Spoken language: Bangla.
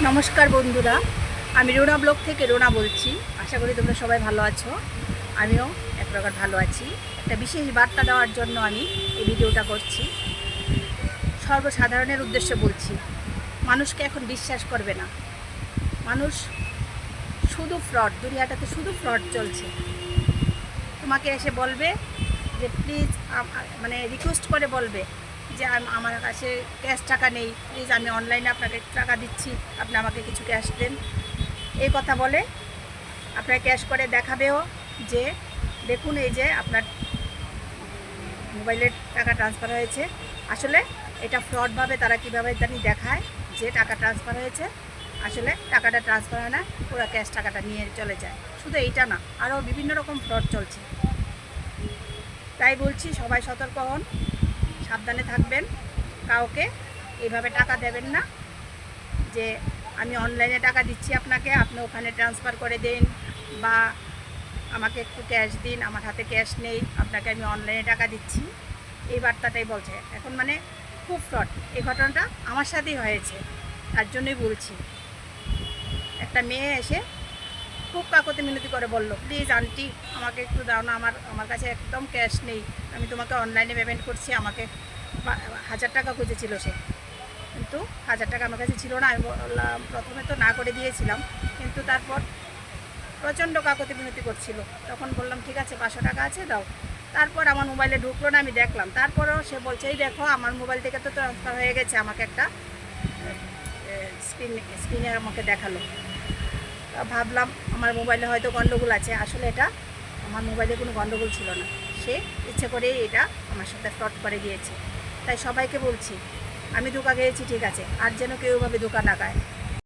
নমস্কার বন্ধুরা, আমি রোনা ব্লগ থেকে রোনা বলছি। আশা করি তোমরা সবাই ভালো আছো। আমিও এক প্রকার ভালো আছি। একটা বিশেষ বার্তা দেওয়ার জন্য আমি এই ভিডিওটা করছি। সর্বসাধারণের উদ্দেশ্যে বলছি, মানুষকে এখন বিশ্বাস করবে না। মানুষ শুধু ফ্রড, দুনিয়াটাতে শুধু ফ্রড চলছে। তোমাকে এসে বলবে যে প্লিজ, মানে রিকোয়েস্ট করে বলবে যে আমার কাছে ক্যাশ টাকা নেই, প্লিজ আমি অনলাইনে আপনাকে টাকা দিচ্ছি, আপনি আমাকে কিছু ক্যাশ দেন। এই কথা বলে আপনার ক্যাশ করে দেখাবেও যে দেখুন এই যে আপনার মোবাইলের টাকা ট্রান্সফার হয়েছে। আসলে এটা ফ্রডভাবে তারা কীভাবে জানি দেখায় যে টাকা ট্রান্সফার হয়েছে, আসলে টাকাটা ট্রান্সফার হয় না, পুরো ক্যাশ টাকাটা নিয়ে চলে যায়। শুধু এইটা না, আরও বিভিন্ন রকম ফ্রড চলছে। তাই বলছি সবাই সতর্ক হন, সাবধানে থাকবেন। কাউকে এইভাবে টাকা দেবেন না যে আমি অনলাইনে টাকা দিচ্ছি আপনাকে, আপনি ওখানে ট্রান্সফার করে দিন, বা আমাকে একটু ক্যাশ দিন, আমার হাতে ক্যাশ নেই, আপনাকে আমি অনলাইনে টাকা দিচ্ছি। এই বার্তাটাই বলছে এখন। মানে খুব ফ্রড। এই ঘটনাটা আমার সাথেই হয়েছে, তার জন্যই বলছি। একটা মেয়ে এসে খুব কাকুতি মিনতি করে বলল, প্লিজ আন্টি আমাকে একটু দাও না, আমার কাছে একদম ক্যাশ নেই, আমি তোমাকে অনলাইনে পেমেন্ট করছি। আমাকে 1000 টাকা খুঁজেছিল সে, কিন্তু 1000 টাকা আমার কাছে ছিল না। আমি বললাম, প্রথমে তো না করে দিয়েছিলাম, কিন্তু তারপর প্রচণ্ড কাকুতি মিনতি করছিল। তখন বললাম ঠিক আছে 500 টাকা আছে দাও। তারপর আমার মোবাইলে ঢুকলো না, আমি দেখলাম। তারপরেও সে বলছে এই দেখো আমার মোবাইল থেকে তো ট্রান্সফার হয়ে গেছে। আমাকে একটা স্ক্রিনে আমাকে দেখালো। ভাবলাম আমার মোবাইলে হয়তো গন্ডগোল আছে। আসলে এটা আমার মোবাইলে কোনো গন্ডগোল ছিল না, সে ইচ্ছে করেই এটা আমার সাথে ফ্রড করে দিয়েছে। তাই সবাইকে বলছি, আমি ধোঁকা খেয়েছি ঠিক আছে, আর যেন কেউ এভাবে ধোঁকা না খায়।